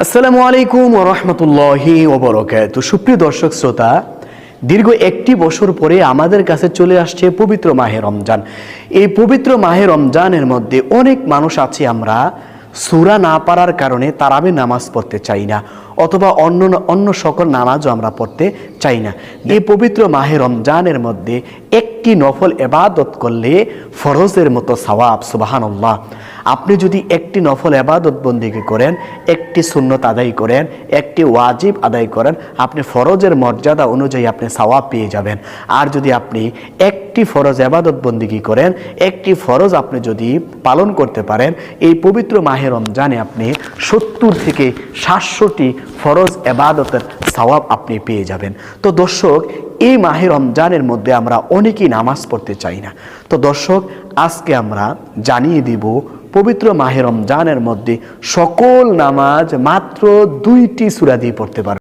আসসালামু আলাইকুম ওয়া রাহমাতুল্লাহি ওয়া বারাকাতুহু। সুপ্রিয় দর্শক শ্রোতা, দীর্ঘ একটি বছর পরে আমাদের কাছে চলে আসছে পবিত্র মাহে রমজান। এই পবিত্র মাহে রমজানের মধ্যে অনেক মানুষ আছে আমরা সূরা না পারার কারণে তারাবি নামাজ পড়তে চাই না, অথবা অন্য সকল নামাজও আমরা পড়তে চাই না। এই পবিত্র মাহে রমজানের মধ্যে একটি নফল ইবাদত করলে ফরজের মতো সওয়াব, সুবহানাল্লাহ। আপনি যদি একটি নফল ইবাদত বন্দেগী করেন, একটি সুন্নত আদায় করেন, একটি ওয়াজিব আদায় করেন, আপনি ফরজের মর্যাদা অনুযায়ী আপনি সওয়াব পেয়ে যাবেন। আর যদি আপনি একটি ফরজ ইবাদত বন্দেগী করেন, একটি ফরজ আপনি যদি পালন করতে পারেন, এই পবিত্র মাহে রমজানে আপনি 70 থেকে 700টি ফরজ ইবাদতের সওয়াব আপনি পেয়ে যাবেন। তো দর্শক, এই মাহে রমজানের মধ্যে আমরা অনেকেই নামাজ পড়তে চাই না। তো দর্শক, আজকে আমরা জানিয়ে দিব পবিত্র মাহে রমজানের মধ্যে সকল নামাজ মাত্র 2টি সূরা দিয়ে পড়তে পারবেন।